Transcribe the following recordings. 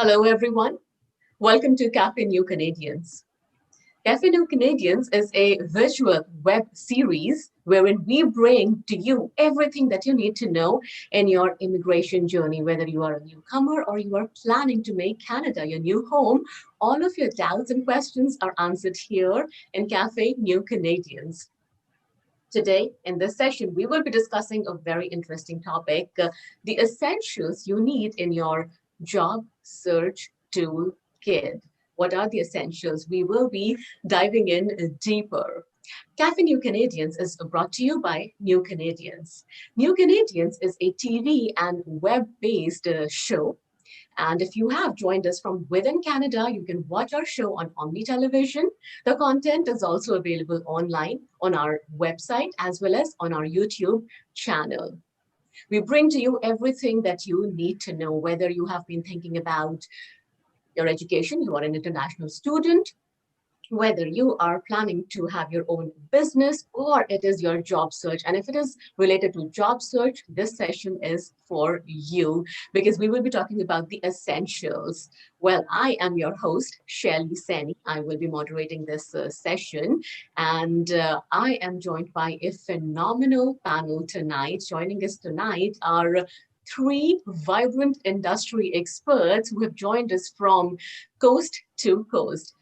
Hello, everyone. Welcome to Café New Canadians. Café New Canadians is a visual web series wherein we bring to you everything that you need to know in your immigration journey, whether you are a newcomer or you are planning to make Canada your new home. All of your doubts and questions are answered here in Café New Canadians. Today, in this session, we will be discussing a very interesting topic, the essentials you need in your job search toolkit. What are the essentials? We will be diving in deeper. Cafe New Canadians is brought to you by New Canadians. New Canadians is a TV and web-based show, and if you have joined us from within Canada, you can watch our show on Omni Television. The content is also available online on our website as well as on our YouTube channel. We bring to you everything that you need to know, whether you have been thinking about your education, you are an international student, whether you are planning to have your own business or it is your job search. And if it is related to job search, this session is for you because we will be talking about the essentials. Well, I am your host, Saini. I will be moderating this session, and I am joined by a phenomenal panel tonight. Joining us tonight are three vibrant industry experts who have joined us from coast to coast.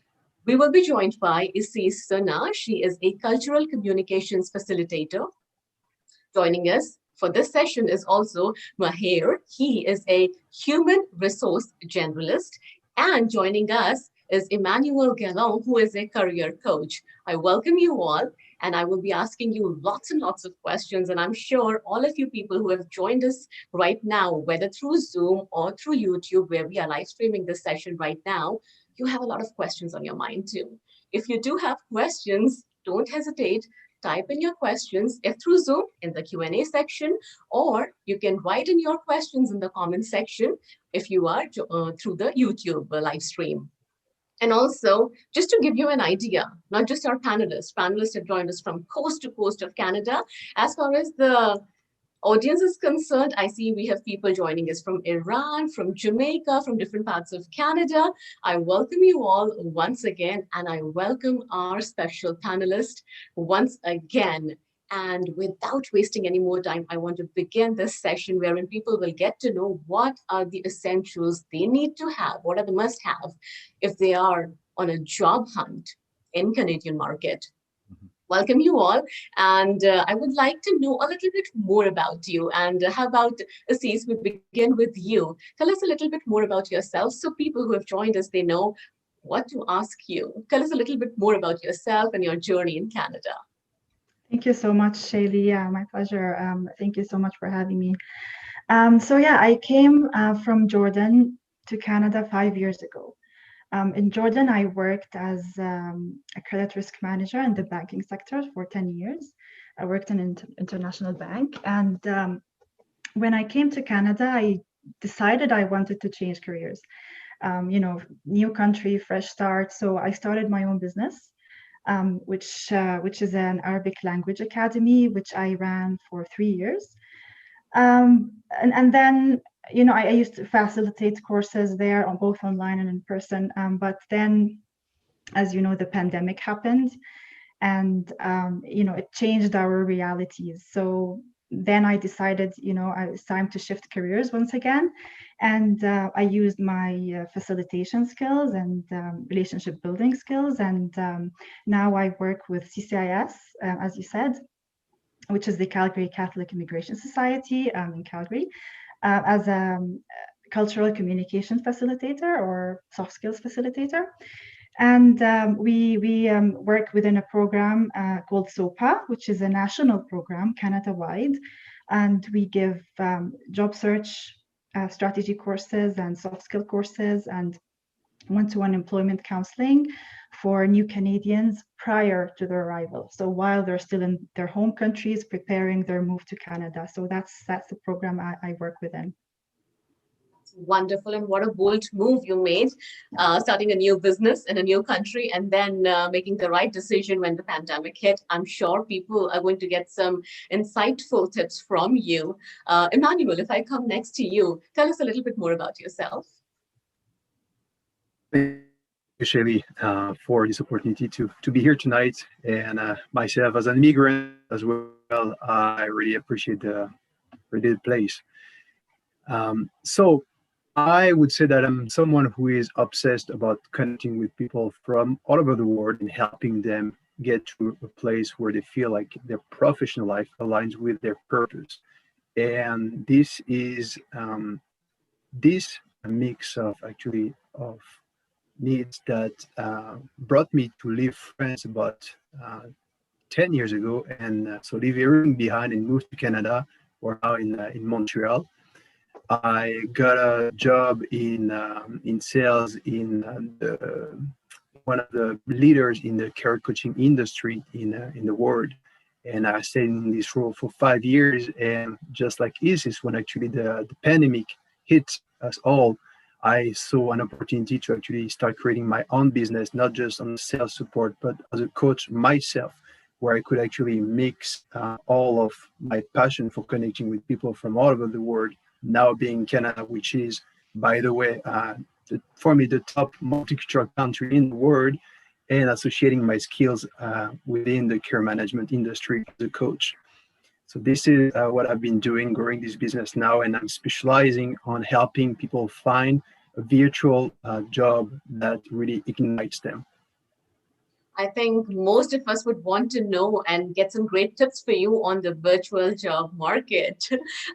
We will be joined by Sunna. She is a cultural communications facilitator. Joining us for this session is also Mher. He is a human resource generalist. And joining us is Emmanuel Gallant, who is a career coach. I welcome you all, and I will be asking you lots and lots of questions. And I'm sure all of you people who have joined us right now, whether through Zoom or through YouTube, where we are live streaming this session right now, you have a lot of questions on your mind too. If you do have questions, don't hesitate. Type in your questions, if through Zoom in the Q&A section, or you can write in your questions in the comment section if you are through the YouTube live stream. And also, just to give you an idea, not just our panelists have joined us from coast to coast of Canada. As far as the audience is concerned, I see we have people joining us from Iran, from Jamaica, from different parts of Canada. I welcome you all once again, and I welcome our special panelist once again. And without wasting any more time, I want to begin this session wherein people will get to know what are the essentials they need to have, what are the must-have if they are on a job hunt in Canadian market. Welcome you all. And I would like to know a little bit more about you. And how about, Assis, we begin with you. Tell us a little bit more about yourself so people who have joined us, they know what to ask you. Tell us a little bit more about yourself and your journey in Canada. Thank you so much, Shaili. Yeah, my pleasure. Thank you so much for having me. I came from Jordan to Canada 5 years ago. In Jordan, I worked as a credit risk manager in the banking sector for 10 years. I worked in an international bank. And when I came to Canada, I decided I wanted to change careers. New country, fresh start. So I started my own business, which is an Arabic language academy, which I ran for 3 years. And then I used to facilitate courses there on both online and in person. But then, as you know, the pandemic happened, and it changed our realities. So then I decided, it's time to shift careers once again, and I used my facilitation skills and relationship building skills, and now I work with CCIS, as you said, which is the Calgary Catholic Immigration Society in Calgary, as a cultural communication facilitator or soft skills facilitator. And we work within a program called SOPA, which is a national program, Canada-wide. And we give job search strategy courses and soft skill courses and one-to-one employment counseling for new Canadians prior to their arrival. So while they're still in their home countries, preparing their move to Canada. So that's the program I work within. Wonderful, and what a bold move you made, starting a new business in a new country and then making the right decision when the pandemic hit. I'm sure people are going to get some insightful tips from you. Emmanuel, if I come next to you, tell us a little bit more about yourself. Thank you, Shaili, for this opportunity to be here tonight. And myself as an immigrant as well, I really appreciate the place. So I would say that I'm someone who is obsessed about connecting with people from all over the world and helping them get to a place where they feel like their professional life aligns with their purpose. And this mix of actually of needs that brought me to leave France about 10 years ago, and so leave everything behind and move to Canada. We're now in Montreal. I got a job in sales one of the leaders in the career coaching industry in the world, and I stayed in this role for 5 years. And just like Isis, when actually the pandemic hit us all, I saw an opportunity to actually start creating my own business, not just on sales support, but as a coach myself, where I could actually mix all of my passion for connecting with people from all over the world, now being Canada, which is, by the way, for me, the top multicultural country in the world, and associating my skills within the care management industry as a coach. So this is what I've been doing, growing this business now, and I'm specializing on helping people find a virtual job that really ignites them. I think most of us would want to know and get some great tips for you on the virtual job market.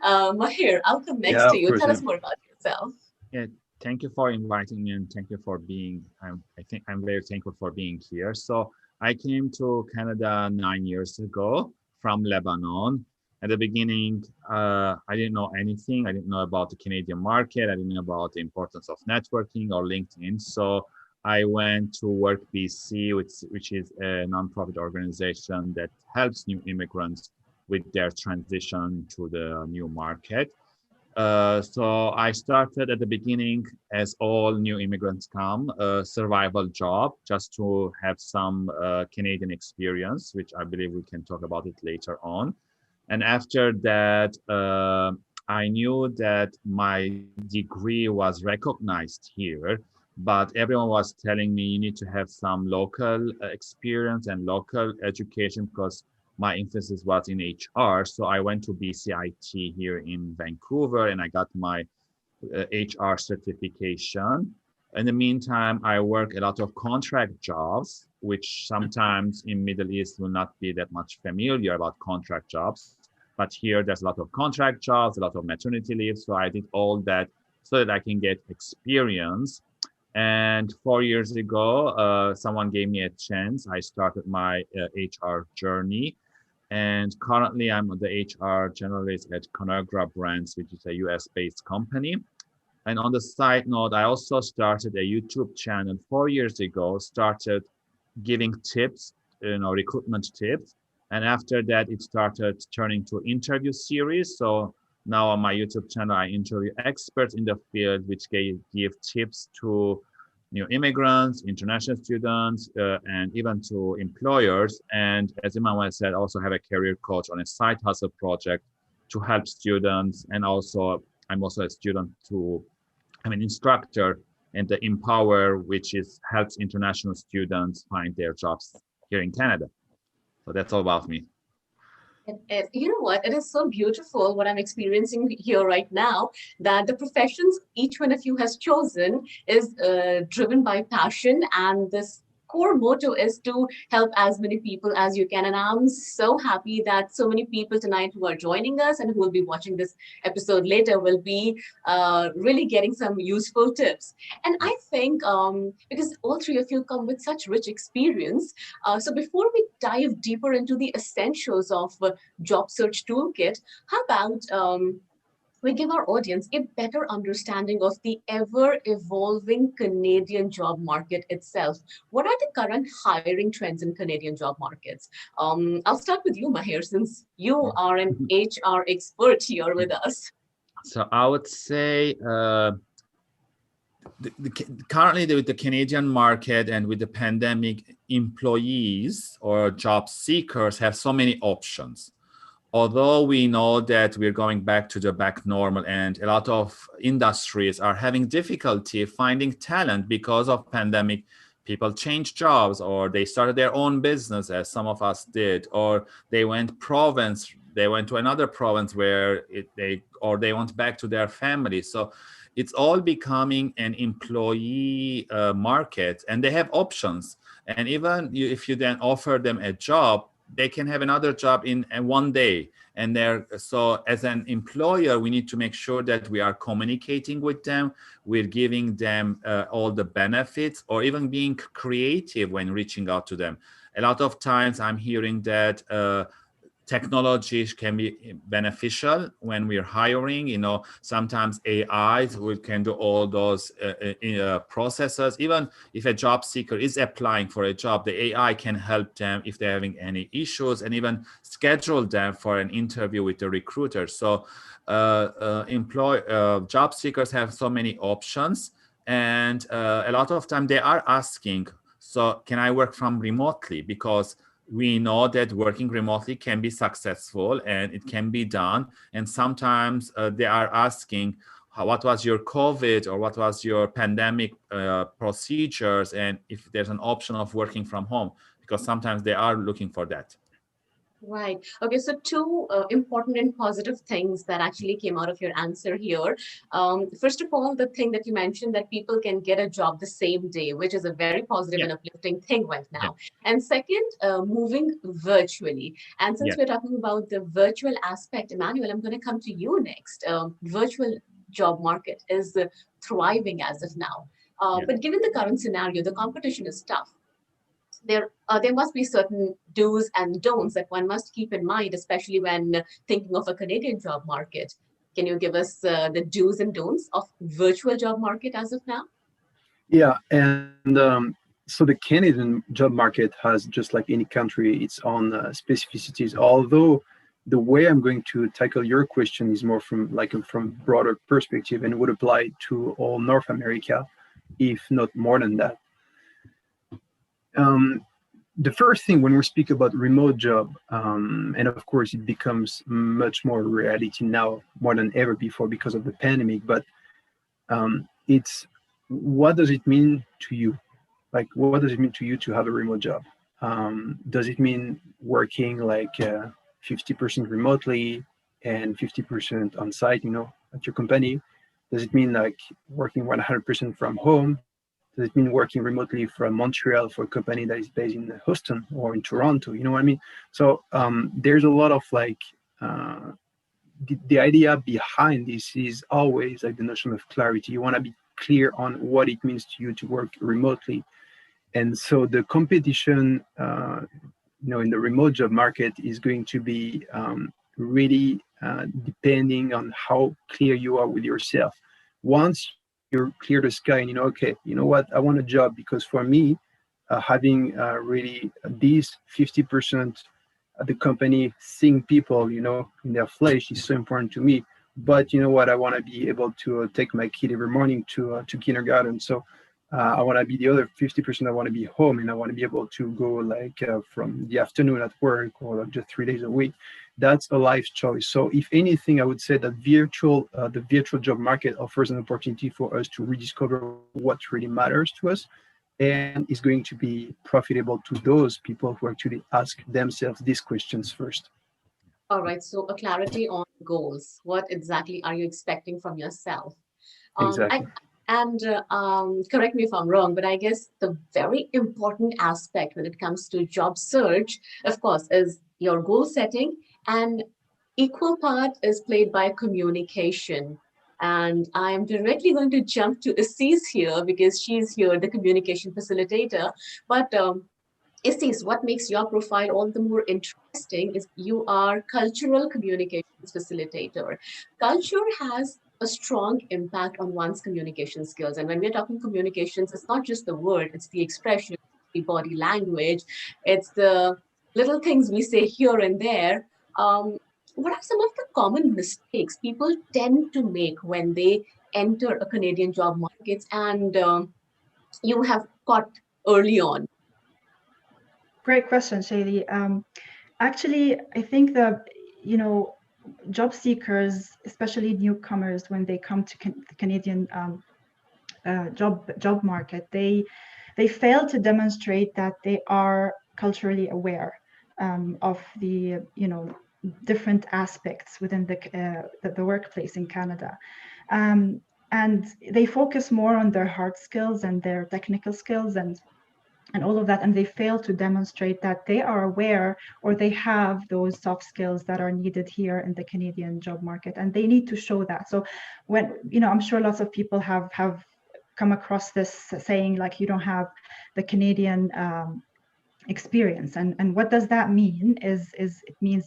Mahir, I'll come next Yeah, to of you. course. Tell Yeah. us more about yourself. Yeah, thank you for inviting me and thank you for being, I think I'm very thankful for being here. So I came to Canada 9 years ago from Lebanon. At the beginning, I didn't know anything. I didn't know about the Canadian market. I didn't know about the importance of networking or LinkedIn. So I went to Work BC, which is a nonprofit organization that helps new immigrants with their transition to the new market. So I started at the beginning, as all new immigrants come, a survival job just to have some Canadian experience, which I believe we can talk about it later on. And after that, I knew that my degree was recognized here, but everyone was telling me you need to have some local experience and local education because my emphasis was in HR. So I went to BCIT here in Vancouver and I got my HR certification. In the meantime, I work a lot of contract jobs, which sometimes in Middle East will not be that much familiar about contract jobs. But here there's a lot of contract jobs, a lot of maternity leave. So I did all that so that I can get experience. And 4 years ago, someone gave me a chance. I started my HR journey. And currently I'm the HR generalist at Conagra Brands, which is a US-based company. And on the side note, I also started a YouTube channel 4 years ago, started giving tips, recruitment tips. And after that, it started turning to interview series. So now on my YouTube channel, I interview experts in the field, which give tips to new immigrants, international students, and even to employers. And as Emmanuel said, also have a career coach on a side hustle project to help students. And also, I'm also a student I'm an instructor in the Empower, which helps international students find their jobs here in Canada. So that's all about me. You know what? It is so beautiful what I'm experiencing here right now, that the professions each one of you has chosen is driven by passion, and this core motto is to help as many people as you can. And I'm so happy that so many people tonight who are joining us and who will be watching this episode later will be really getting some useful tips. And I think because all three of you come with such rich experience, so before we dive deeper into the essentials of job search toolkit, how about we give our audience a better understanding of the ever-evolving Canadian job market itself. What are the current hiring trends in Canadian job markets? I'll start with you, Mher, since you are an HR expert here with us. So I would say currently with the Canadian market and with the pandemic, employees or job seekers have so many options. although we know that we're going back to the back normal and a lot of industries are having difficulty finding talent because of pandemic, people change jobs or they started their own business as some of us did, or they went to another province where they went back to their family. So it's all becoming an employee market, and they have options. And even if you then offer them a job, they can have another job in one day. And so as an employer, we need to make sure that we are communicating with them, we're giving them all the benefits, or even being creative when reaching out to them. A lot of times I'm hearing that technology can be beneficial when we're hiring. Sometimes AI can do all those processes. Even if a job seeker is applying for a job, the AI can help them if they're having any issues, and even schedule them for an interview with the recruiter. So job seekers have so many options, and a lot of time they are asking, so can I work from remotely? Because we know that working remotely can be successful and it can be done. And sometimes they are asking, what was your COVID or what was your pandemic procedures? And if there's an option of working from home, because sometimes they are looking for that. Right. Okay. So two important and positive things that actually came out of your answer here. First of all, the thing that you mentioned, that people can get a job the same day, which is a very positive and uplifting thing right now. And second, moving virtually. And since we're talking about the virtual aspect, Emmanuel, I'm going to come to you next. Virtual job market is thriving as of now. But given the current scenario, the competition is tough. There must be certain do's and don'ts that one must keep in mind, especially when thinking of a Canadian job market. Can you give us the do's and don'ts of virtual job market as of now? Yeah, and so the Canadian job market has, just like any country, its own specificities. Although the way I'm going to tackle your question is more from broader perspective and would apply to all North America, if not more than that. The first thing when we speak about remote job, and of course it becomes much more reality now more than ever before because of the pandemic, but it's, what does it mean to you? Like, what does it mean to you to have a remote job? Does it mean working like 50% remotely and 50% on site, at your company? Does it mean like working 100% from home? Does it mean working remotely from Montreal for a company that is based in Houston or in Toronto? You know what I mean? So there's a lot of like, the idea behind this is always like the notion of clarity. You want to be clear on what it means to you to work remotely. And so the competition, in the remote job market is going to be really depending on how clear you are with yourself. Once you're clear the sky and okay, you know what, I want a job, because for me, having really these 50% of the company seeing people, in their flesh is so important to me. But you know what, I want to be able to take my kid every morning to kindergarten. So I want to be the other 50%. I want to be home, and I want to be able to go like from the afternoon at work, or just 3 days a week. That's a life choice. So if anything, I would say that the virtual job market offers an opportunity for us to rediscover what really matters to us, and is going to be profitable to those people who actually ask themselves these questions first. All right. So a clarity on goals. What exactly are you expecting from yourself? Exactly. Correct me if I'm wrong, but I guess the very important aspect when it comes to job search, of course, is your goal setting, and equal part is played by communication. And I'm directly going to jump to Assis here, because she's here, the communication facilitator. But Assis, what makes your profile all the more interesting is you are cultural communications facilitator. Culture has a strong impact on one's communication skills. And when we're talking communications, it's not just the word, it's the expression, the body language, it's the little things we say here and there. What are some of the common mistakes people tend to make when they enter a Canadian job market, and you have caught early on? Great question, Shaili. Actually, I think that job seekers, especially newcomers, when they come to the Canadian job market, they fail to demonstrate that they are culturally aware of the different aspects within the workplace in Canada. And they focus more on their hard skills and their technical skills and all of that, and they fail to demonstrate that they are aware or they have those soft skills that are needed here in the Canadian job market, and they need to show that. So when I'm sure lots of people have come across this saying like, you don't have the Canadian experience, and what does that mean is it means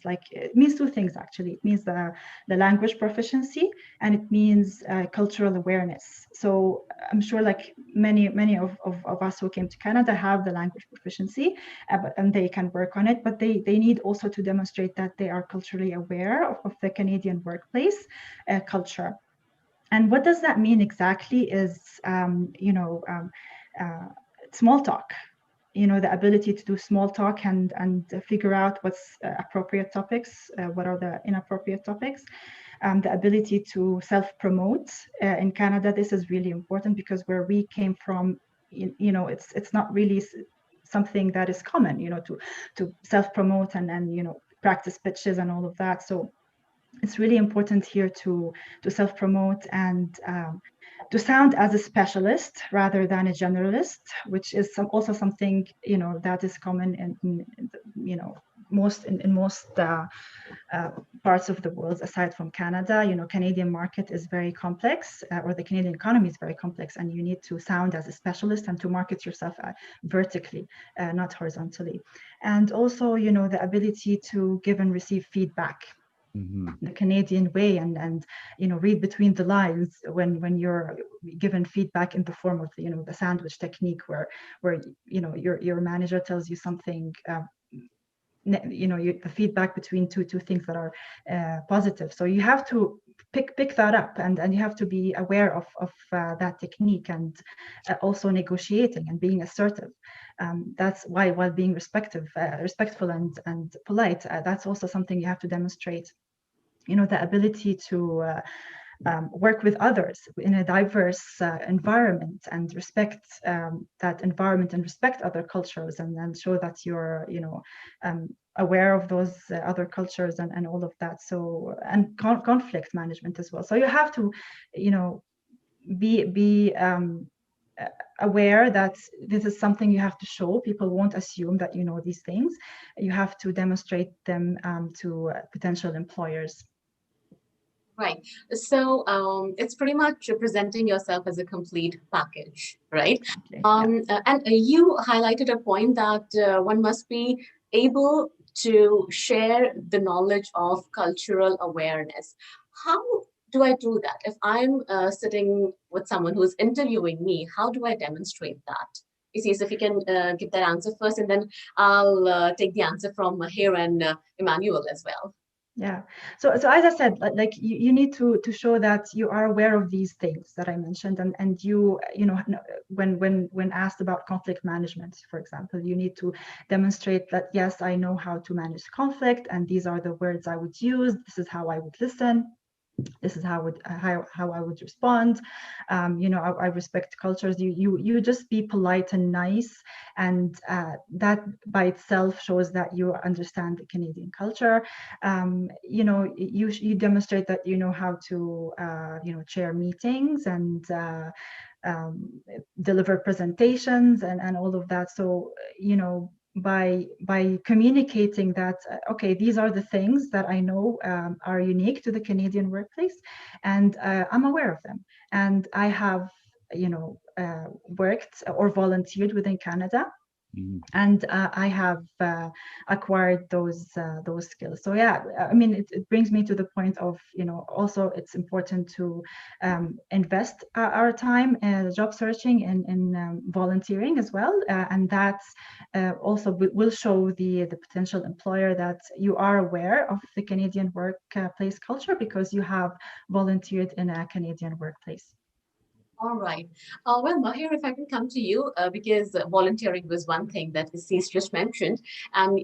two things actually. It means the language proficiency, and it means cultural awareness. So I'm sure like many of us who came to Canada have the language proficiency, and they can work on it, but they need also to demonstrate that they are culturally aware of the Canadian workplace culture. And what does that mean exactly is small talk. The ability to do small talk and figure out what's appropriate topics, what are the inappropriate topics, the ability to self-promote. In Canada, this is really important because where we came from, it's not really something that is common, to self-promote and practice pitches and all of that. So it's really important here to self-promote and to sound as a specialist rather than a generalist, which is also something that is common in most parts of the world aside from Canada. Canadian market is very complex, or the Canadian economy is very complex, and you need to sound as a specialist and to market yourself vertically, not horizontally. And also, the ability to give and receive feedback. The Canadian way, and read between the lines when you're given feedback in the form of the sandwich technique, where your manager tells you something, the feedback between two things that are positive. So you have to pick that up, and you have to be aware of that technique, and also negotiating and being assertive. That's why, while being respectful and polite, that's also something you have to demonstrate. The ability to work with others in a diverse environment, and respect that environment, and respect other cultures, and then show that you're aware of those other cultures and all of that. So, and conflict management as well. So you have to be aware that this is something you have to show. People won't assume that you know these things. You have to demonstrate them to potential employers. Right. So it's pretty much presenting yourself as a complete package, right? Okay, and you highlighted a point that one must be able to share the knowledge of cultural awareness. How do I do that? If I'm sitting with someone who's interviewing me, how do I demonstrate that? Isis, if you can give that answer first, and then I'll take the answer from Mher and Emmanuel as well. Yeah. So as I said, like you need to show that you are aware of these things that I mentioned, and you know, when asked about conflict management, for example, you need to demonstrate that, yes, I know how to manage conflict, and these are the words I would use. This is how I would listen. This is how I would respond. I respect cultures. You just be polite and nice, and that by itself shows that you understand the Canadian culture. You demonstrate that you know how to chair meetings and deliver presentations and all of that. So by communicating that, okay, these are the things that I know are unique to the Canadian workplace, and I'm aware of them, and I have worked or volunteered within Canada. Mm-hmm. And I have acquired those skills. So yeah, I mean, it brings me to the point of, also it's important to invest our time job searching and volunteering as well, and that's also will show the potential employer that you are aware of the Canadian workplace culture because you have volunteered in a Canadian workplace. All right. Well, Mher, if I can come to you, because volunteering was one thing that Sis just mentioned, and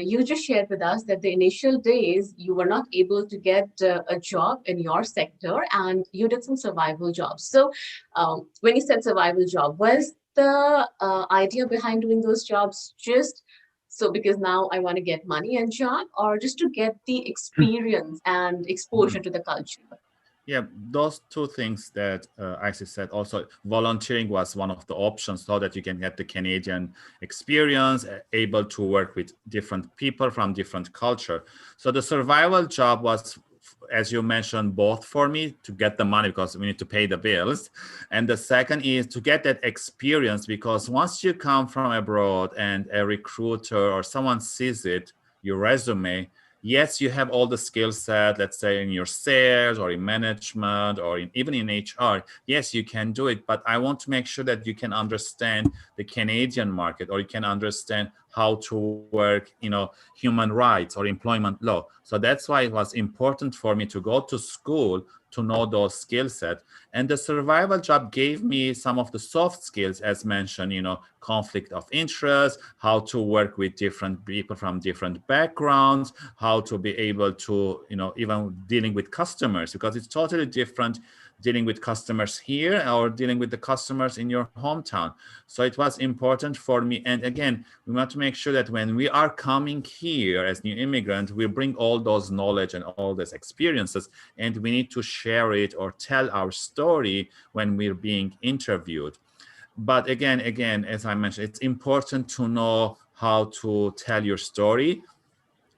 you just shared with us that the initial days you were not able to get a job in your sector, and you did some survival jobs. So, when you said survival job, was the idea behind doing those jobs just so because now I want to get money and job, or just to get the experience and exposure to the culture? Yeah, those two things that Isis said. Also, volunteering was one of the options so that you can get the Canadian experience, able to work with different people from different culture. So the survival job was, as you mentioned, both for me to get the money because we need to pay the bills. And the second is to get that experience, because once you come from abroad and a recruiter or someone sees it, your resume, yes, you have all the skill set, let's say in your sales or in management or even in HR. Yes, you can do it, but I want to make sure that you can understand the Canadian market, or you can understand how to work, human rights or employment law. So that's why it was important for me to go to school to know those skill sets. And the survival job gave me some of the soft skills, as mentioned, conflict of interest, how to work with different people from different backgrounds, how to be able to, even dealing with customers, because it's totally different dealing with customers here or dealing with the customers in your hometown. So it was important for me. And again, we want to make sure that when we are coming here as new immigrants, we bring all those knowledge and all those experiences, and we need to share it or tell our story when we're being interviewed. But again, as I mentioned, it's important to know how to tell your story.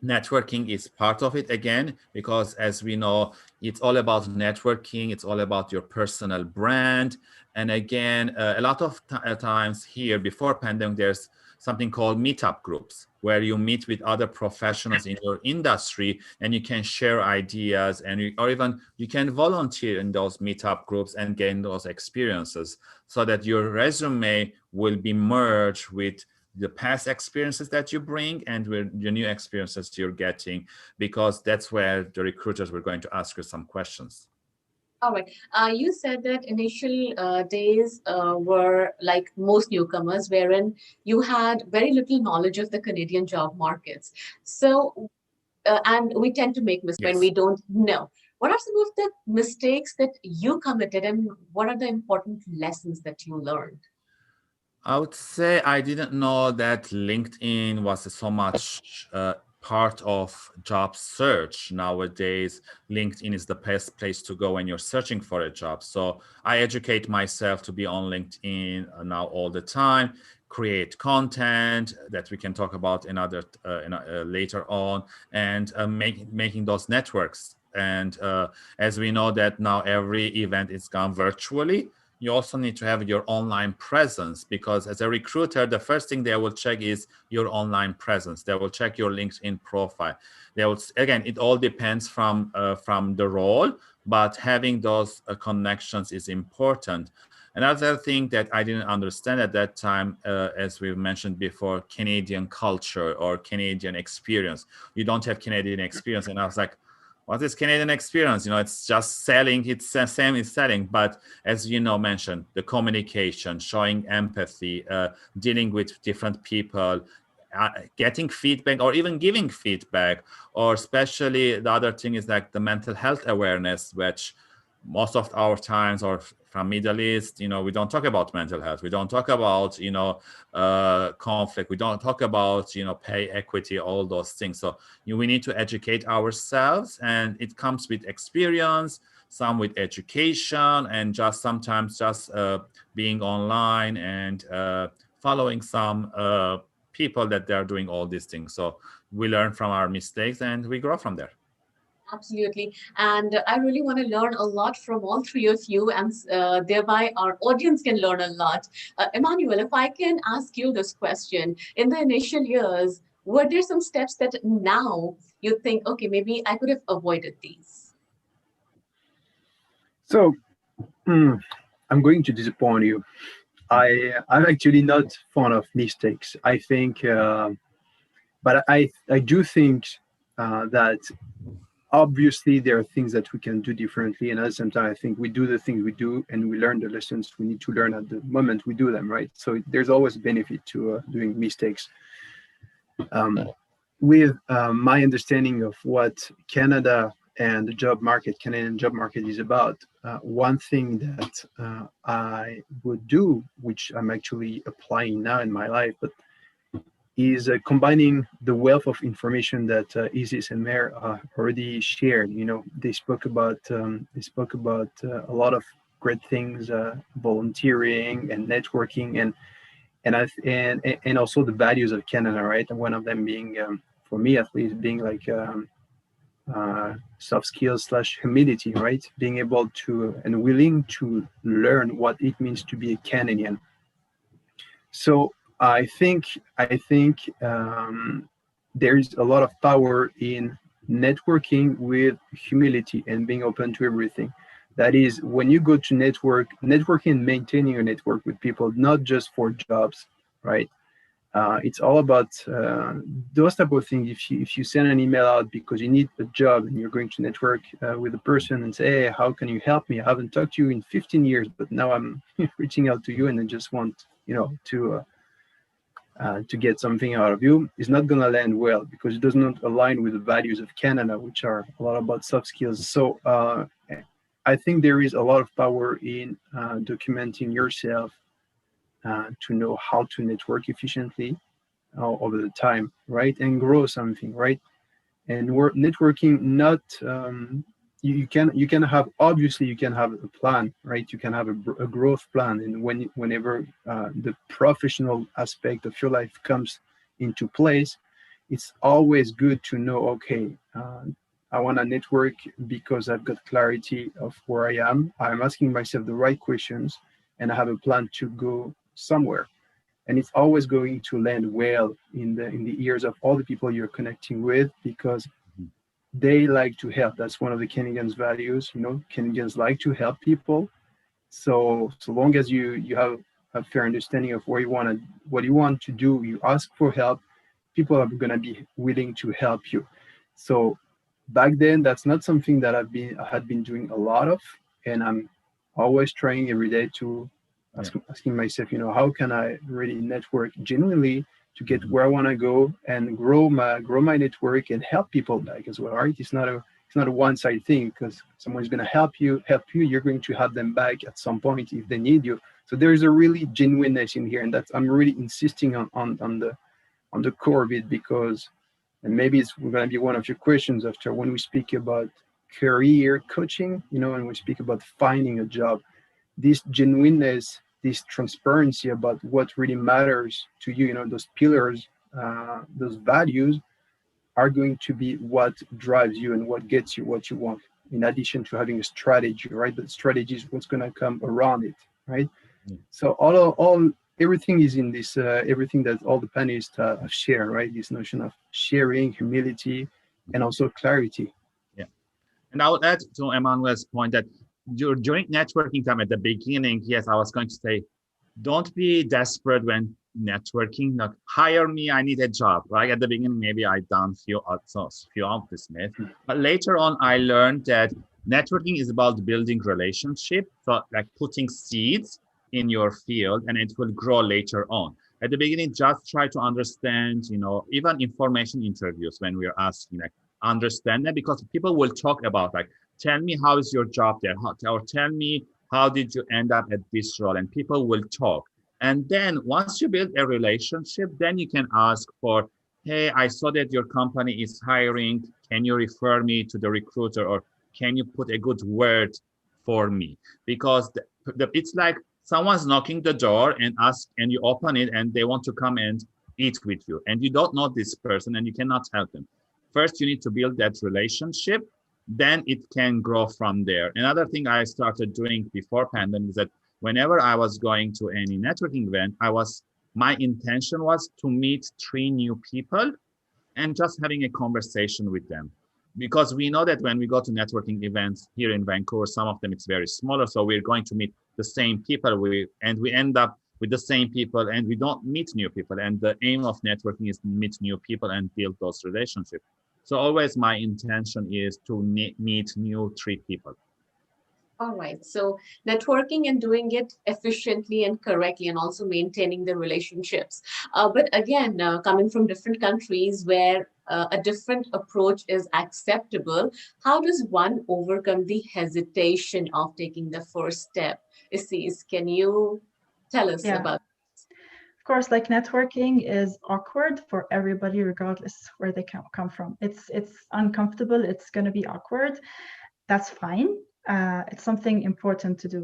Networking is part of it, again, because as we know, it's all about networking. It's all about your personal brand. And again, a lot of times here before pandemic, there's something called meetup groups where you meet with other professionals in your industry and you can share ideas, and or even you can volunteer in those meetup groups and gain those experiences, so that your resume will be merged with the past experiences that you bring and with the new experiences you're getting, because that's where the recruiters were going to ask you some questions. All right. You said that initial days were like most newcomers, wherein you had very little knowledge of the Canadian job markets. So, and we tend to make mistakes when Yes. we don't know. What are some of the mistakes that you committed, and what are the important lessons that you learned? I would say I didn't know that LinkedIn was so much part of job search. Nowadays, LinkedIn is the best place to go when you're searching for a job. So I educate myself to be on LinkedIn now all the time, create content that we can talk about later on, and making those networks. And as we know that now every event is gone virtually, you also need to have your online presence, because as a recruiter, the first thing they will check is your online presence. They will check your LinkedIn profile. They will, again, it all depends from the role, but having those connections is important. Another thing that I didn't understand at that time, as we've mentioned before, Canadian culture or Canadian experience. You don't have Canadian experience, and I was like, what is Canadian experience? It's just selling. It's the same as selling. But as mentioned, the communication, showing empathy, dealing with different people, getting feedback or even giving feedback, or especially the other thing is like the mental health awareness, which most of our times, or from Middle East, we don't talk about mental health. We don't talk about, conflict. We don't talk about, pay equity, all those things. So we need to educate ourselves, and it comes with experience, some with education, and just sometimes just being online and following some people that they're doing all these things. So we learn from our mistakes and we grow from there. Absolutely. And I really want to learn a lot from all three of you, and thereby our audience can learn a lot. Emmanuel, if I can ask you this question, in the initial years, were there some steps that now you think, okay, maybe I could have avoided these? So I'm going to disappoint you. I'm actually not fond of mistakes. I think, but I do think that obviously there are things that we can do differently, and at the same time I think we do the things we do and we learn the lessons we need to learn at the moment we do them, right? So there's always benefit to doing mistakes. With my understanding of what Canada and the Canadian job market is about, one thing that I would do, which I'm actually applying now in my life, but is combining the wealth of information that Isis and Mher already shared. You know, they spoke about a lot of great things, volunteering and networking, and also the values of Canada, right? And one of them being, for me at least, being like soft skills / humility, right? Being able to and willing to learn what it means to be a Canadian. So I think there is a lot of power in networking with humility and being open to everything. That is, when you go to networking and maintaining a network with people, not just for jobs, right? It's all about those type of things. If you send an email out because you need a job and you're going to network with a person and say, hey, how can you help me? I haven't talked to you in 15 years, but now I'm reaching out to you and I just want, to get something out of you, is not going to land well because it does not align with the values of Canada, which are a lot about soft skills. So I think there is a lot of power in documenting yourself to know how to network efficiently over the time, right? And grow something, right? And we're networking, not you can have, obviously you can have a plan, right? You can have a growth plan, and whenever the professional aspect of your life comes into place, it's always good to know, okay, I want to network because I've got clarity of where I'm asking myself the right questions, and I have a plan to go somewhere. And it's always going to land well in the ears of all the people you're connecting with, because they like to help. That's one of the Canadians' values. Canadians like to help people. So long as you have a fair understanding of what you want to do, you ask for help, people are going to be willing to help you. So back then, that's not something that I had been doing a lot of, and I'm always trying every day to asking myself, how can I really network genuinely to get where I want to go and grow my network and help people back as well, right? It's not a one-sided thing, because someone's going to help you, you're going to have them back at some point if they need you. So there's a really genuineness in here, and that's, I'm really insisting on the core of it, because, and maybe it's going to be one of your questions after, when we speak about career coaching, and we speak about finding a job, this genuineness, this transparency about what really matters to you, those pillars, those values are going to be what drives you and what gets you what you want, in addition to having a strategy, right? But strategy is what's going to come around it, right? So everything is in this, everything that all the panelists have shared, right? This notion of sharing, humility, and also clarity. Yeah. And I would add to Emmanuel's point that during networking time at the beginning, yes, I was going to say, don't be desperate when networking. Like, hire me, I need a job. Right at the beginning, maybe I done few of this myth, but later on, I learned that networking is about building relationship. So, like, putting seeds in your field, and it will grow later on. At the beginning, just try to understand. Even information interviews, when we're asking, like, understand that, because people will talk about, like, tell me how is your job there, or tell me how did you end up at this role, and people will talk. And then once you build a relationship, then you can ask for, hey, I saw that your company is hiring, can you refer me to the recruiter, or can you put a good word for me? Because it's like someone's knocking the door and you open it, and they want to come and eat with you, and you don't know this person and you cannot help them. First, you need to build that relationship, then it can grow from there. Another thing I started doing before pandemic is that whenever I was going to any networking event, my intention was to meet 3 new people and just having a conversation with them. Because we know that when we go to networking events here in Vancouver, some of them it's very smaller, so we're going to meet the same people, and we end up with the same people, and we don't meet new people. And the aim of networking is to meet new people and build those relationships. So always my intention is to meet new 3 people. All right. So networking and doing it efficiently and correctly, and also maintaining the relationships. But again, coming from different countries where a different approach is acceptable, how does one overcome the hesitation of taking the first step? Isis, can you tell us Yeah. about? Of course, like networking is awkward for everybody, regardless where they come from. It's uncomfortable. It's going to be awkward. That's fine. It's something important to do.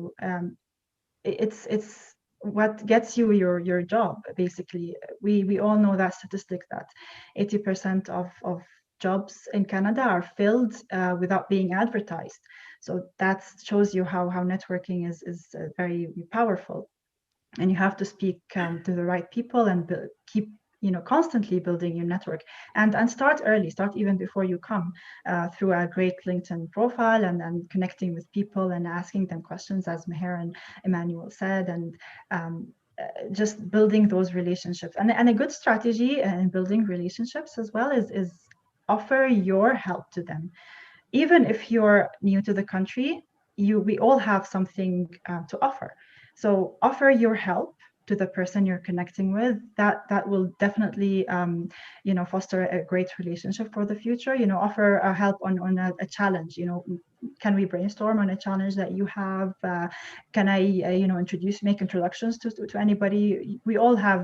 It's what gets you your job. Basically, we all know that statistic that 80% of jobs in Canada are filled without being advertised. So that shows you how networking is very powerful. And you have to speak to the right people and keep constantly building your network, and start early, start even before you come, through a great LinkedIn profile, and connecting with people and asking them questions, as Mher and Emmanuel said, and just building those relationships. And a good strategy in building relationships as well is offer your help to them. Even if you're new to the country, we all have something to offer. So offer your help to the person you're connecting with. That will definitely foster a great relationship for the future. Offer a help on a challenge. Can we brainstorm on a challenge that you have? Can I make introductions to anybody? We all have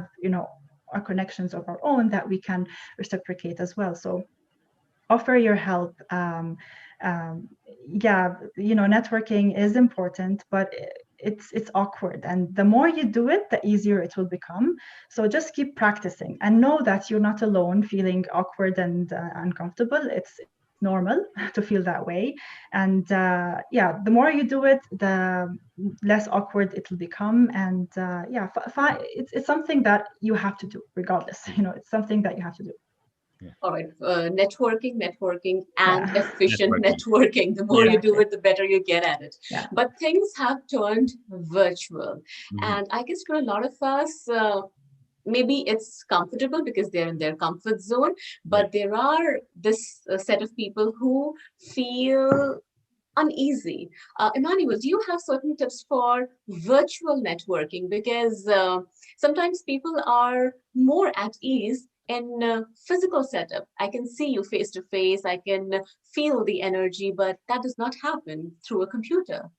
our connections of our own that we can reciprocate as well. So offer your help. Networking is important, but it's awkward, and the more you do it, the easier it will become. So just keep practicing, and know that you're not alone feeling awkward and uncomfortable. It's normal to feel that way, and the more you do it, the less awkward it will become. And it's something that you have to do regardless. It's something that you have to do. All right, networking, and efficient networking. The more Yeah. you do it, the better you get at it. Yeah. But things have turned virtual. And I guess for a lot of us, maybe it's comfortable because they're in their comfort zone, but there are this set of people who feel uneasy. Emmanuel, do you have certain tips for virtual networking? Because sometimes people are more at ease in physical setup. I can see you face to face, I can feel the energy, but that does not happen through a computer.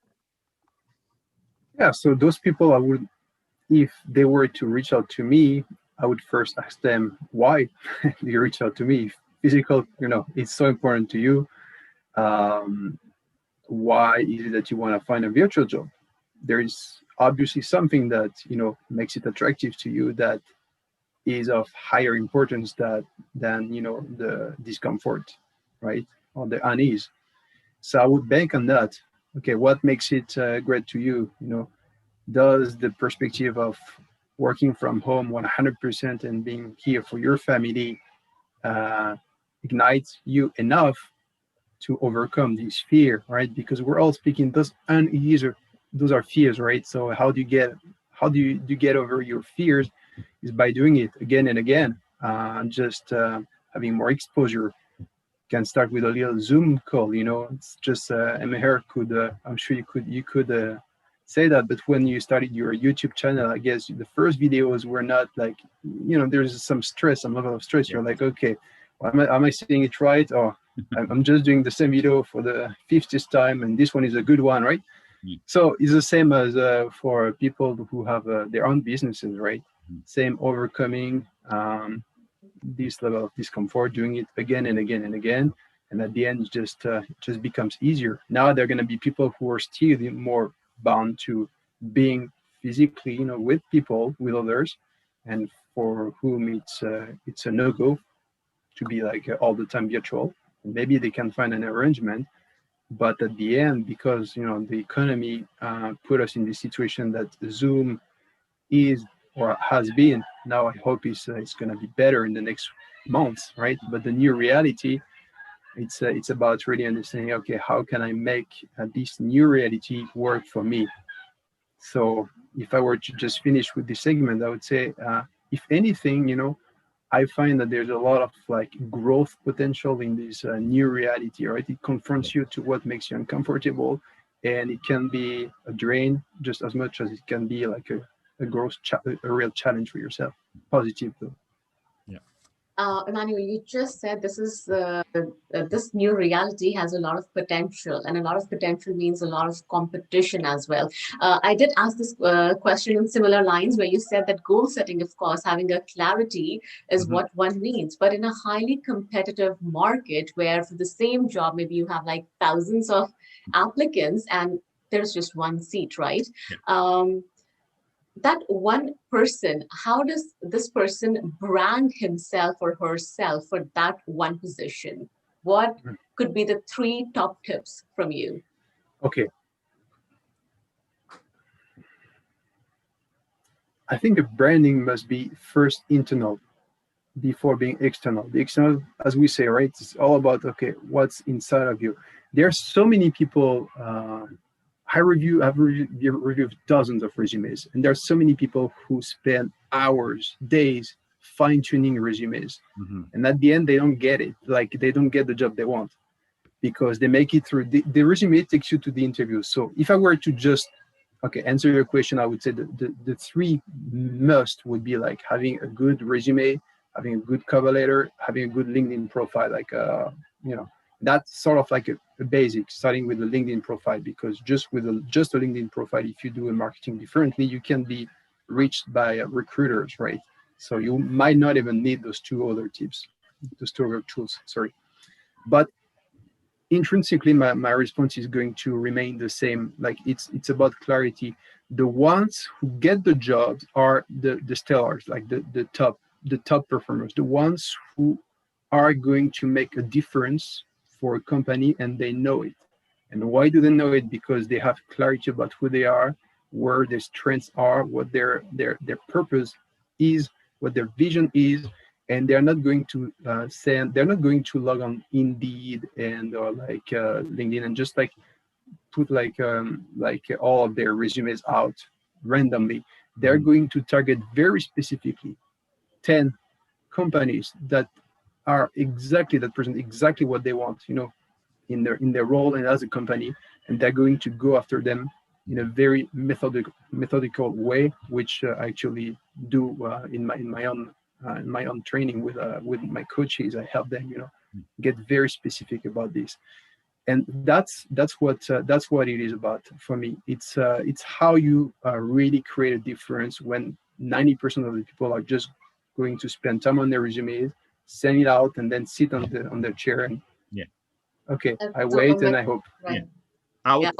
Yeah, so those people, I would, if they were to reach out to me, I would first ask them, why do you reach out to me? Physical, it's so important to you. Why is it that you want to find a virtual job? There is obviously something that, makes it attractive to you, that is of higher importance than the discomfort, right, or the unease. So I would bank on that. Okay, what makes it great to you? Does the perspective of working from home 100% and being here for your family ignite you enough to overcome this fear, right? Because we're all speaking those unease, those are fears, right? So how do you get over your fears? Is by doing it again and again, just having more exposure. Can start with a little Zoom call. It's just Mher could. I'm sure you could say that. But when you started your YouTube channel, I guess the first videos were not like, there's some level of stress. You're like, okay, well, am I saying it right? Or I'm just doing the same video for the 50th time, and this one is a good one, right? So it's the same as for people who have their own businesses, right? Same overcoming this level of discomfort, doing it again and again and again, and at the end, just becomes easier. Now there are going to be people who are still more bound to being physically, with people, with others, and for whom it's a no-go to be like all the time virtual. And maybe they can find an arrangement, but at the end, because the economy put us in this situation that Zoom is or has been. Now I hope it's going to be better in the next months, right? But the new reality, it's about really understanding, okay, how can I make this new reality work for me? So if I were to just finish with this segment, I would say, if anything, I find that there's a lot of like growth potential in this new reality, right? It confronts you to what makes you uncomfortable, and it can be a drain just as much as it can be like a a real challenge for yourself. Positive though. Emmanuel, you just said this new reality has a lot of potential, and a lot of potential means a lot of competition as well. I did ask this question in similar lines where you said that goal setting, of course, having a clarity is what one needs. But in a highly competitive market where for the same job, maybe you have like thousands of applicants and there's just one seat, right? That one person, how does this person brand himself or herself for that one position? What could be the 3 top tips from you? Okay. I think the branding must be first internal before being external. The external, as we say, right, it's all about, okay, what's inside of you. There are so many people, I've reviewed dozens of resumes, and there are so many people who spend hours, days fine-tuning resumes. And at the end, they don't get it. Like they don't get the job they want because they make it through. The resume takes you to the interview. So if I were to just, answer your question, I would say the 3 must would be like having a good resume, having a good cover letter, having a good LinkedIn profile, like, that's sort of like a basic, starting with the LinkedIn profile, because just with just a LinkedIn profile, if you do a marketing differently, you can be reached by recruiters, right? So you might not even need those 2 other tips, those 2 other tools, sorry. But intrinsically, my response is going to remain the same. Like it's about clarity. The ones who get the jobs are the stellars, like the top performers, the ones who are going to make a difference for a company, and they know it. And why do they know it? Because they have clarity about who they are, where their strengths are, what their purpose is, what their vision is, and they're not going to they're not going to log on Indeed and or like LinkedIn and just like put like all of their resumes out randomly. They're going to target very specifically 10 companies that are that present exactly what they want, in their role and as a company, and they're going to go after them in a very methodical way, which I actually do in my own training with my coaches. I help them, get very specific about this, and that's what it is about for me. It's how you really create a difference when 90% of the people are just going to spend time on their resumes, send it out, and then sit on their chair and I wait and I hope. Right. I would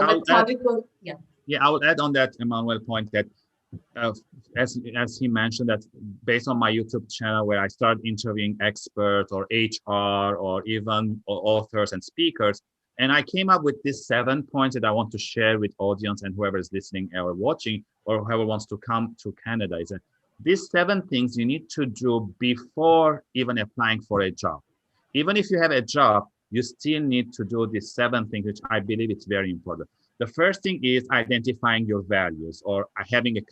add on that Emmanuel point that as he mentioned, that based on my YouTube channel where I started interviewing experts or HR or even authors and speakers, and I came up with these 7 points that I want to share with audience and whoever is listening or watching or whoever wants to come to Canada. Is that these 7 things you need to do before even applying for a job. Even if you have a job, you still need to do these 7 things, which I believe it's very important. The first thing is identifying your values or having a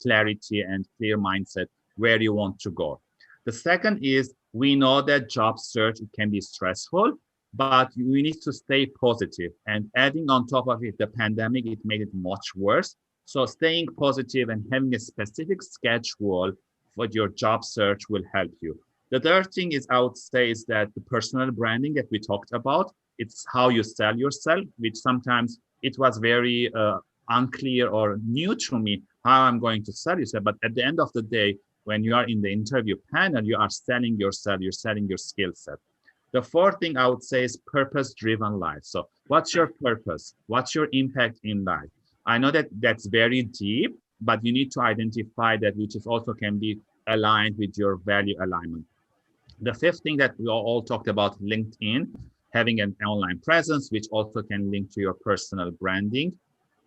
clarity and clear mindset where you want to go. The second is, we know that job search, it can be stressful, but we need to stay positive. And adding on top of it, the pandemic, it made it much worse. So staying positive and having a specific schedule for your job search will help you. The third thing is, I would say, is that the personal branding that we talked about, it's how you sell yourself, which sometimes it was very unclear or new to me how I'm going to sell yourself. But at the end of the day, when you are in the interview panel, you are selling yourself, you're selling your skill set. The fourth thing I would say is purpose-driven life. So what's your purpose? What's your impact in life? I know that that's very deep, but you need to identify that, which is also can be aligned with your value alignment. The fifth thing that we all talked about, LinkedIn, having an online presence, which also can link to your personal branding.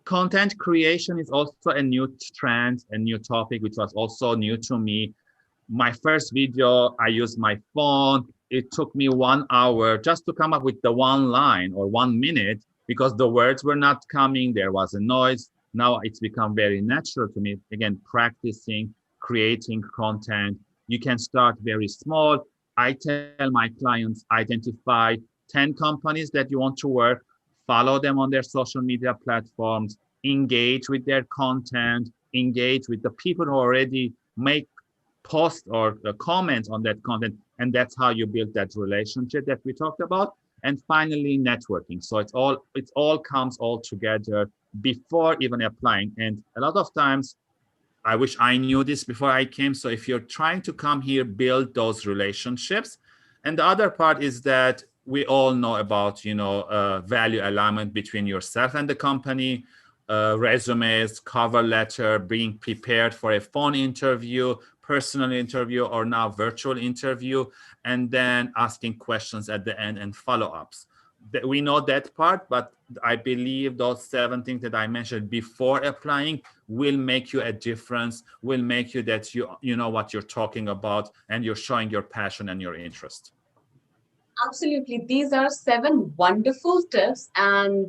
Content creation is also a new trend, a new topic, which was also new to me. My first video, I used my phone. It took me 1 hour just to come up with the one line or 1 minute because the words were not coming. There was a noise. Now it's become very natural to me. Again, practicing, creating content, You can start very small. I tell my clients, identify 10 companies that you want to work, follow them on their social media platforms, engage with their content, engage with the people who already make posts or comments on that content. And that's how you build that relationship that we talked about. And finally, networking. So it all comes all together before even applying. And a lot of times, I wish I knew this before I came. So if you're trying to come here, build those relationships. And the other part is that we all know about, value alignment between yourself and the company, resumes, cover letter, being prepared for a phone interview, personal interview, or now virtual interview, and then asking questions at the end and follow-ups. We know that part, but I believe those 7 things that I mentioned before applying will make you a difference, will make you that you know what you're talking about and you're showing your passion and your interest. Absolutely. These are 7 wonderful tips, and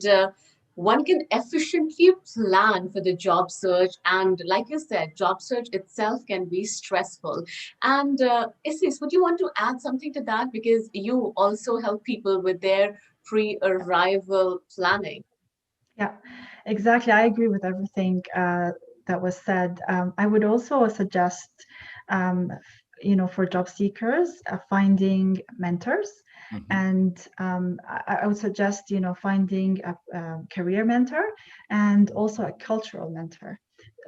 one can efficiently plan for the job search. And like you said, job search itself can be stressful. And Isis, would you want to add something to that? Because you also help people with their pre-arrival planning. Yeah, exactly. I agree with everything that was said. I would also suggest, for job seekers, finding mentors. Mm-hmm. And I would suggest, finding a career mentor and also a cultural mentor,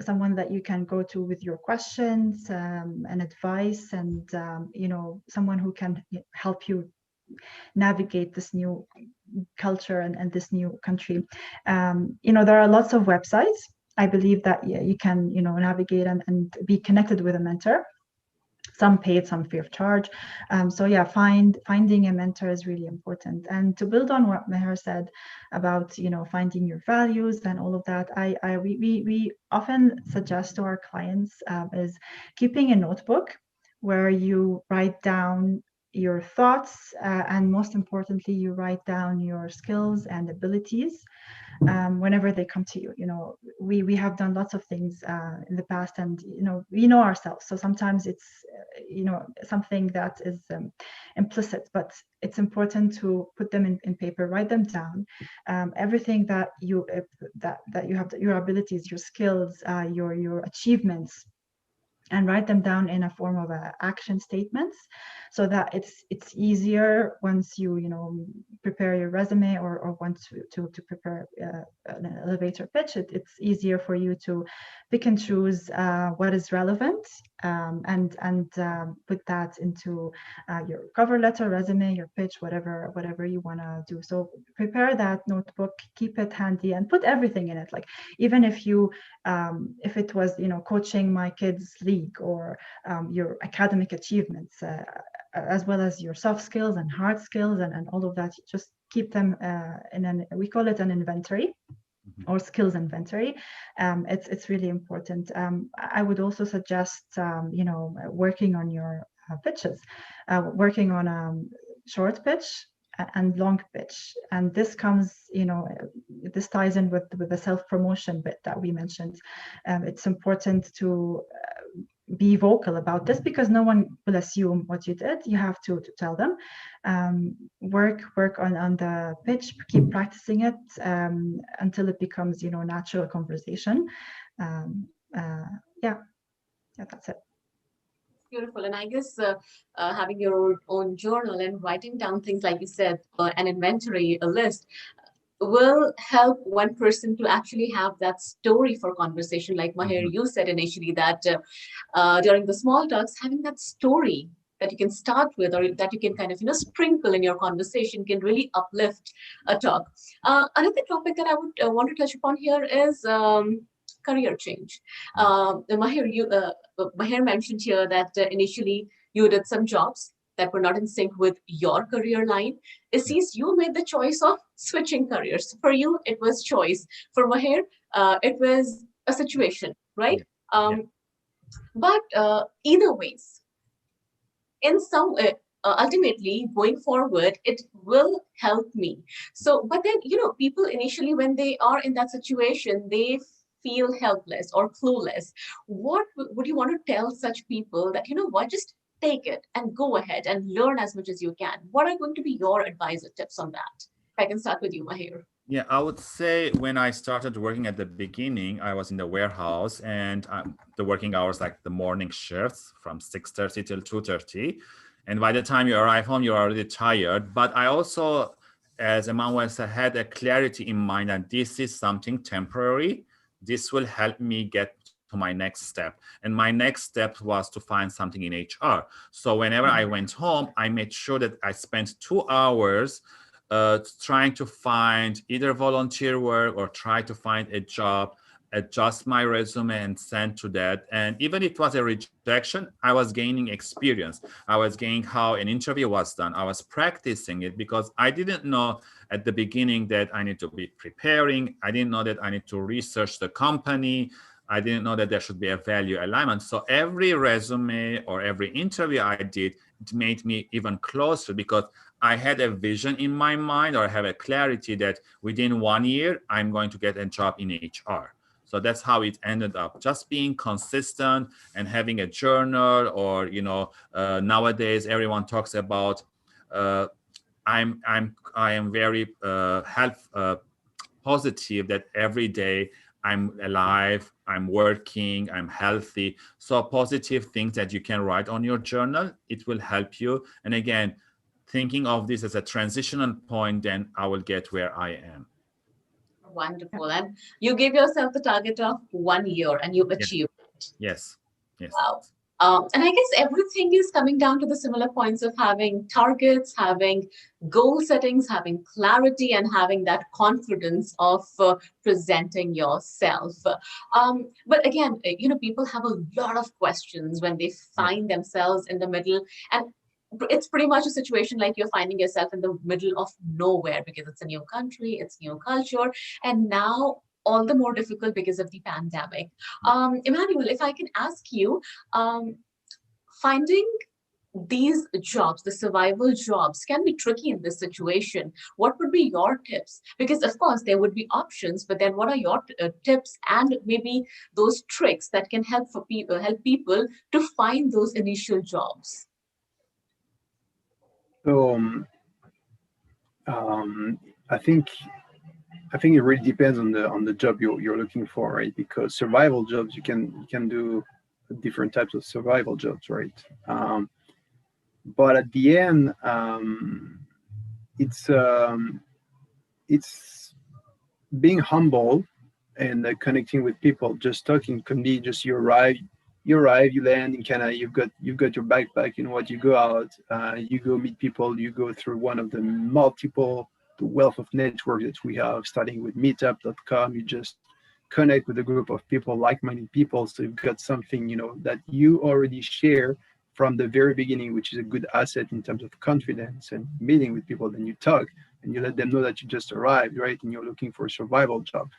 someone that you can go to with your questions and advice, and someone who can help you navigate this new culture and this new country. There are lots of websites. I believe that you can, navigate and be connected with a mentor. Some paid, some free of charge. So yeah, finding a mentor is really important. And to build on what Mher said about, finding your values and all of that, we often suggest to our clients is keeping a notebook where you write down your thoughts, and most importantly, you write down your skills and abilities whenever they come to you. We have done lots of things in the past, and we know ourselves. So sometimes it's something that is implicit, but it's important to put them in paper, write them down. Everything that you have, your abilities, your skills, your achievements, and write them down in a form of action statements, so that it's easier once you prepare your resume, or once to prepare an elevator pitch. It's easier for you to pick and choose what is relevant, and put that into your cover letter, resume, your pitch, whatever you want to do. So prepare that notebook, keep it handy, and put everything in it. Like, even if it was coaching my kids league, or your academic achievements, as well as your soft skills and hard skills, and all of that, just keep them we call it an inventory, or skills inventory. It's really important. I would also suggest working on your pitches, working on a short pitch and long pitch. And this comes, this ties in with the self-promotion bit that we mentioned. It's important to be vocal about this, because no one will assume what you did. You have to tell them. Work on the pitch, keep practicing it until it becomes natural conversation. Yeah, that's it. Beautiful. And I guess having your own journal and writing down things, like you said, an inventory, a list, will help one person to actually have that story for conversation. Like Mher, you said initially that during the small talks, having that story that you can start with, or that you can kind of sprinkle in your conversation, can really uplift a talk. Another topic that I would want to touch upon here is career change. Mher mentioned here that initially you did some jobs that were not in sync with your career line. Isis, you made the choice of switching careers. For you, it was choice. For Mher, it was a situation, right? But either ways, in some way, ultimately going forward, it will help me. So, but then, people initially, when they are in that situation, they feel helpless or clueless. What would you want to tell such people that, what, just take it and go ahead and learn as much as you can. What are going to be your advice or tips on that? If I can start with you, Mher. Yeah, I would say when I started working at the beginning, I was in the warehouse, and the working hours like the morning shifts from 6:30 till 2:30. And by the time you arrive home, you're already tired. But I also, as Emmanuel said, had a clarity in mind that this is something temporary. This will help me get to my next step. And my next step was to find something in HR. So whenever I went home, I made sure that I spent 2 hours trying to find either volunteer work or try to find a job, adjust my resume and send to that. And even if it was a rejection, I was gaining experience. I was gaining how an interview was done. I was practicing it because I didn't know at the beginning that I need to be preparing. I didn't know that I need to research the company. I didn't know that there should be a value alignment. So every resume or every interview I did, it made me even closer because I had a vision in my mind, or I have a clarity that within 1 year, I'm going to get a job in HR. So that's how it ended up. Just being consistent and having a journal, or nowadays everyone talks about. I am very health positive that every day I'm alive, I'm working, I'm healthy. So positive things that you can write on your journal, it will help you. And again, thinking of this as a transitional point, then I will get where I am. Wonderful. And you gave yourself the target of 1 year and you achieved it. Yes. Yes. Wow. And I guess everything is coming down to the similar points of having targets, having goal settings, having clarity, and having that confidence of presenting yourself. But again, people have a lot of questions when they find themselves in the middle. And it's pretty much a situation like you're finding yourself in the middle of nowhere because it's a new country, it's new culture, and now all the more difficult because of the pandemic. Emmanuel, if I can ask you, finding these jobs, the survival jobs, can be tricky in this situation. What would be your tips? Because of course there would be options, but then what are your tips and maybe those tricks that can help people to find those initial jobs? So I think it really depends on the job you're looking for, right? Because survival jobs, you can do different types of survival jobs, right? But at the end, it's being humble and connecting with people. Just talking can be just you arrive, you land in Canada, you've got your backpack, you go out, you go meet people, you go through one of the wealth of networks that we have, starting with meetup.com. You just connect with a group of people, like-minded people, so you've got something that you already share from the very beginning, which is a good asset in terms of confidence and meeting with people. Then you talk and you let them know that you just arrived, right, and you're looking for a survival job.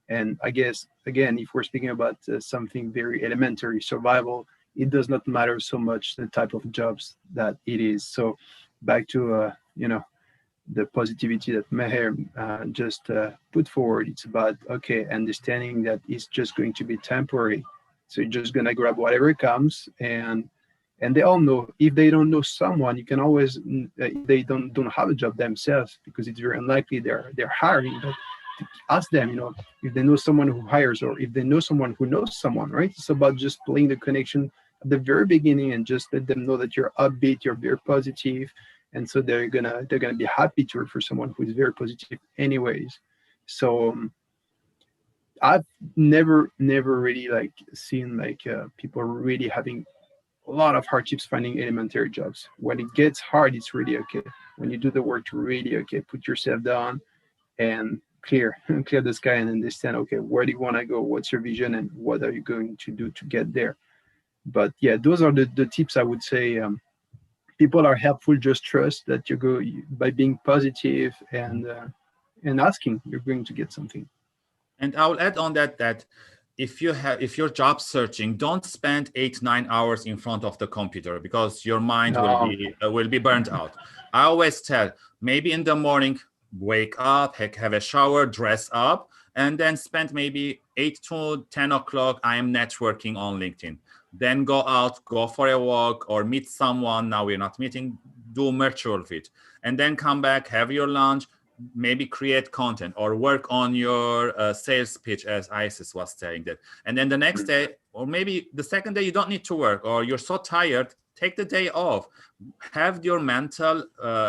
And I guess, again, if we're speaking about something very elementary, survival, it does not matter so much the type of jobs that it is. So back to, the positivity that Mher just put forward, it's about, okay, understanding that it's just going to be temporary. So you're just going to grab whatever comes, and they all know. If they don't know someone, you can always, if they don't have a job themselves, because it's very unlikely they're hiring, but ask them, if they know someone who hires, or if they know someone who knows someone, right? It's about just playing the connection at the very beginning and just let them know that you're upbeat, you're very positive, and so they're gonna be happy to work for someone who is very positive anyways. So I've never really seen people really having a lot of hardships finding elementary jobs. When it gets hard, it's really okay. When you do the work, really okay. Put yourself down and clear the sky and understand, okay, where do you want to go? What's your vision, and what are you going to do to get there? But yeah, those are the tips I would say. People are helpful. Just trust that by being positive and asking, you're going to get something. And I will add on that if you're job searching, don't spend 8-9 hours in front of the computer, because your mind will be burnt out. I always tell, maybe in the morning, wake up, have a shower, dress up, and then spend maybe 8 to 10 o'clock. I am networking on LinkedIn. then go out, go for a walk or meet someone. Now we're not meeting, do virtual fit, and then come back, have your lunch, maybe create content or work on your sales pitch, as Isis was saying that. And then the next day, or maybe the second day, you don't need to work, or you're so tired, take the day off. Have your mental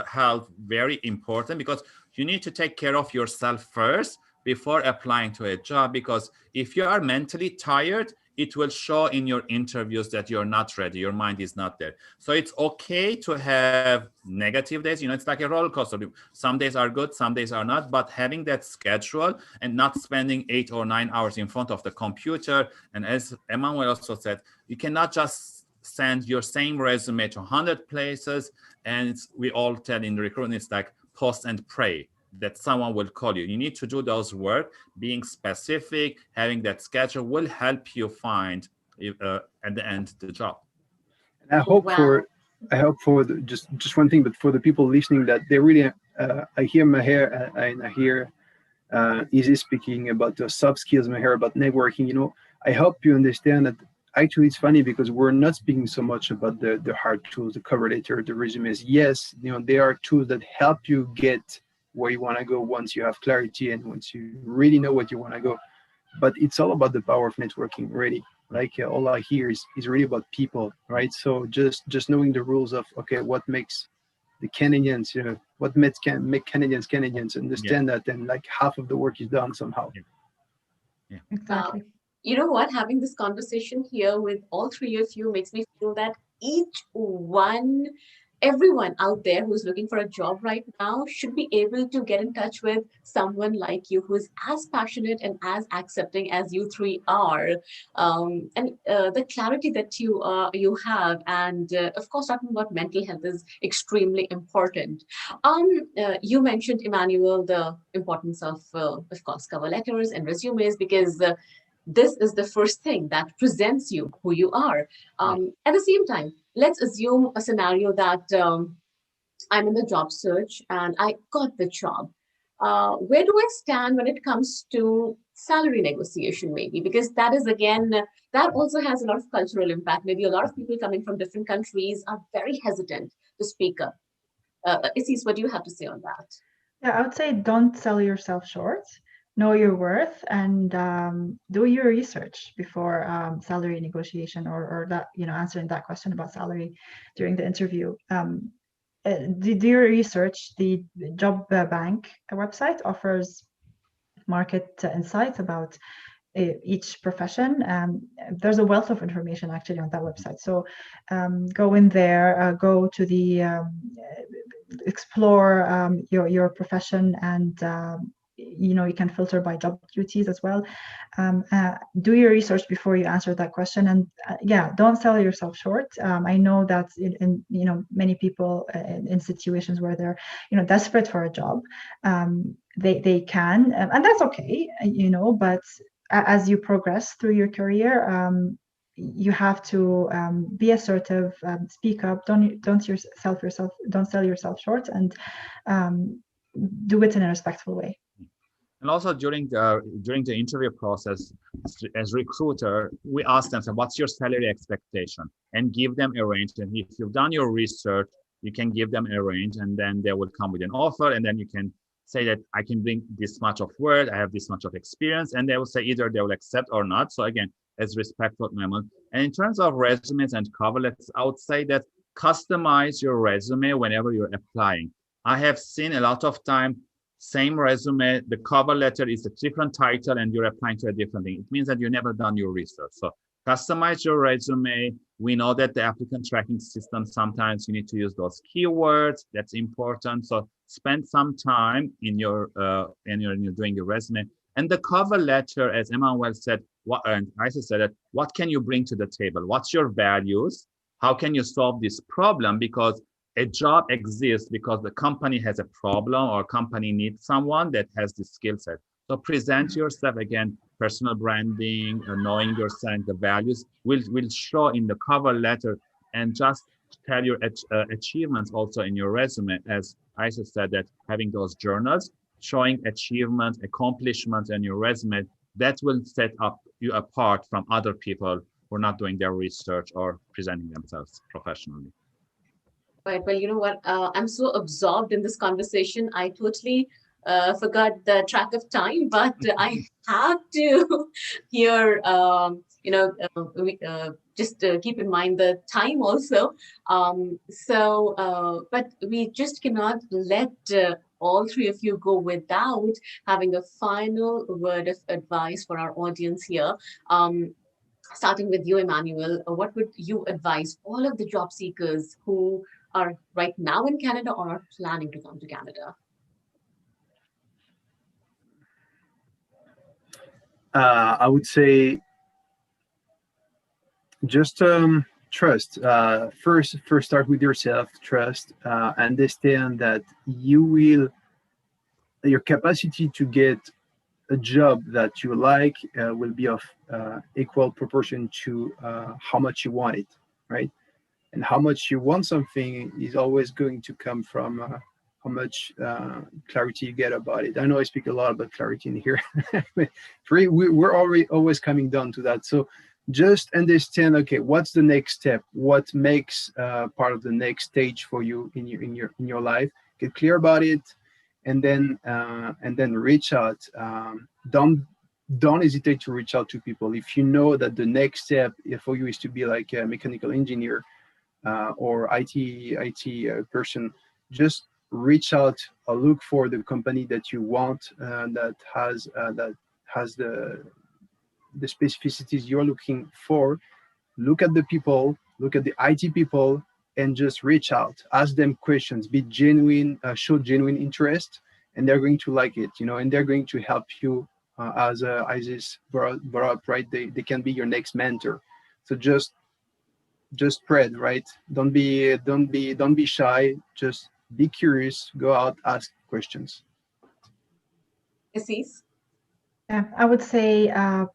health very important, because you need to take care of yourself first before applying to a job, because if you are mentally tired, it will show in your interviews that you're not ready, your mind is not there. So it's okay to have negative days. It's like a roller coaster. Some days are good, some days are not, but having that schedule and not spending 8 or 9 hours in front of the computer. And as Emmanuel also said, you cannot just send your same resume to 100 places. And we all tell in recruitment, it's like post and pray that someone will call you. You need to do those work. Being specific, having that schedule will help you find at the end the job. And I hope for just one thing, but for the people listening, that they really I hear Mher and I hear Izzy speaking about the soft skills, Mher about networking. I hope you understand that actually it's funny, because we're not speaking so much about the hard tools, the cover letter, the resumes. Yes, there are tools that help you get where you want to go once you have clarity and once you really know what you want to go. But it's all about the power of networking, really. Like all I hear is really about people, right? So just knowing the rules of, okay, what makes the Canadians, what make Canadians Canadians, understand that, and like half of the work is done somehow. Yeah. Exactly. You know what? Having this conversation here with all three of you makes me feel that everyone out there who's looking for a job right now should be able to get in touch with someone like you, who's as passionate and as accepting as you three are. And the clarity that you have, and of course, talking about mental health is extremely important. You mentioned, Emmanuel, the importance of course, cover letters and resumes, because this is the first thing that presents you who you are. At the same time, let's assume a scenario that I'm in the job search and I got the job. Where do I stand when it comes to salary negotiation, maybe? Because that is, again, that also has a lot of cultural impact. Maybe a lot of people coming from different countries are very hesitant to speak up. Isis, what do you have to say on that? Yeah, I would say don't sell yourself short. Know your worth, and do your research before salary negotiation, or that, answering that question about salary during the interview. Do your research. The Job Bank website offers market insights about each profession. There's a wealth of information actually on that website. So go in there, go to the explore your profession, and you can filter by job duties as well. Do your research before you answer that question, and don't sell yourself short. I know that in many people in situations where they're desperate for a job, they can, and that's okay, but as you progress through your career, you have to be assertive, speak up, don't sell yourself short, and do it in a respectful way. And also during the interview process, as recruiter, we ask them, so what's your salary expectation, and give them a range. And if you've done your research, you can give them a range, and then they will come with an offer, and then you can say that I can bring this much of work, I have this much of experience, and they will say either they will accept or not. So again, as respectful moment. And in terms of resumes and cover letters, I would say that customize your resume whenever you're applying. I have seen a lot of time, same resume, the cover letter is a different title and you're applying to a different thing. It means that you never done your research. So customize your resume. We know that the applicant tracking system, sometimes you need to use those keywords. That's important. So spend some time in your doing your resume. And the cover letter, as Emmanuel said, and Isa said that, what can you bring to the table? What's your values? How can you solve this problem? Because a job exists because the company has a problem or company needs someone that has the skill set. So present yourself, again, personal branding, knowing yourself, the values will show in the cover letter, and just tell your achievements also in your resume. As Isa said, that having those journals showing achievements, accomplishments in your resume, that will set up you apart from other people who are not doing their research or presenting themselves professionally. Right. Well, you know what? I'm so absorbed in this conversation. I totally forgot the track of time, but I have to hear, just keep in mind the time also. But we just cannot let all three of you go without having a final word of advice for our audience here. Starting with you, Emmanuel, what would you advise all of the job seekers who are right now in Canada or are planning to come to Canada? I would say just trust. First start with yourself. Trust. Understand that your capacity to get a job that you like will be of equal proportion to how much you want it, right? And how much you want something is always going to come from how much clarity you get about it. I know I speak a lot about clarity in here. We're already always coming down to that. So just understand, okay, what's the next step? What makes part of the next stage for you in your life? Get clear about it, and then reach out. Don't hesitate to reach out to people. If you know that the next step for you is to be like a mechanical engineer or IT person, just reach out or look for the company that you want that has the specificities you're looking for. Look at the people, look at the IT people, and just reach out. Ask them questions. Be genuine. Show genuine interest, and they're going to like it, and they're going to help you. As Isis brought up, right? They can be your next mentor. So just spread, right? Don't be shy. Just be curious. Go out, ask questions. Assis? Yeah, I would say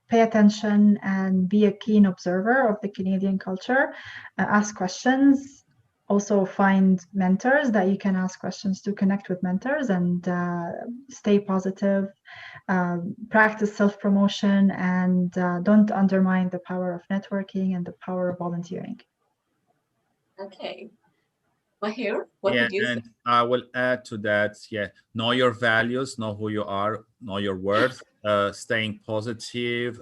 pay attention and be a keen observer of the Canadian culture. Ask questions. Also find mentors that you can ask questions to, connect with mentors, and stay positive. Practice self-promotion, and don't undermine the power of networking and the power of volunteering. Okay. Mher, what would you say? I will add to that. Yeah, know your values, know who you are, know your worth, staying positive.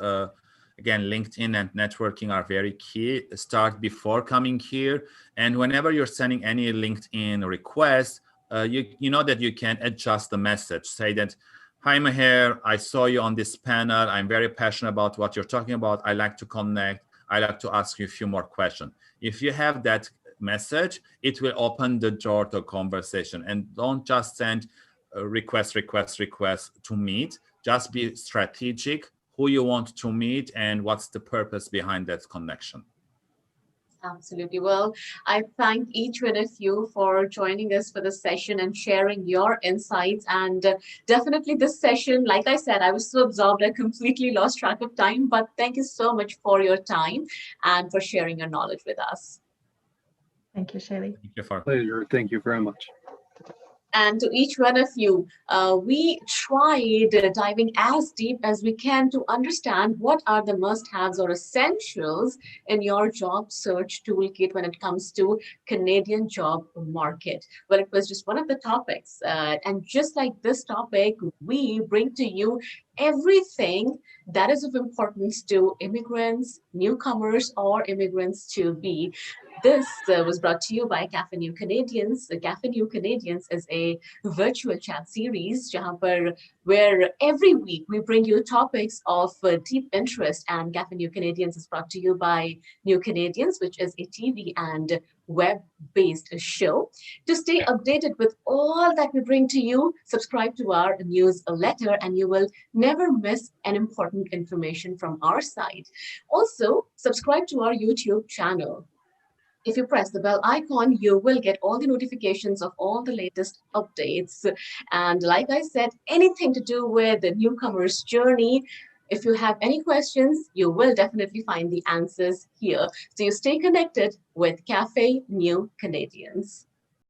Again, LinkedIn and networking are very key. Start before coming here. And whenever you're sending any LinkedIn request, you know that you can adjust the message. Say that, hi, Mher, I saw you on this panel. I'm very passionate about what you're talking about. I like to connect. I like to ask you a few more questions. If you have that message, it will open the door to conversation. And don't just send request to meet. Just be strategic, who you want to meet and what's the purpose behind that connection. Absolutely. Well, I thank each one of you for joining us for this session and sharing your insights. And definitely this session, like I said, I was so absorbed, I completely lost track of time. But thank you so much for your time and for sharing your knowledge with us. Thank you, Shaili. Thank you for Pleasure. Thank you very much. And to each one of you, we tried diving as deep as we can to understand what are the must-haves or essentials in your job search toolkit when it comes to Canadian job market. Well, it was just one of the topics. And just like this topic, we bring to you everything that is of importance to immigrants, newcomers, or immigrants to be. This was brought to you by Café New Canadians. Café New Canadians is a virtual chat series where every week we bring you topics of deep interest, and Café New Canadians is brought to you by New Canadians, which is a TV and web-based show. To stay updated with all that we bring to you, subscribe to our newsletter and you will never miss an important information from our side. Also, subscribe to our YouTube channel. If you press the bell icon, you will get all the notifications of all the latest updates. And like I said, anything to do with the newcomer's journey, if you have any questions, you will definitely find the answers here. So you stay connected with Café New Canadians.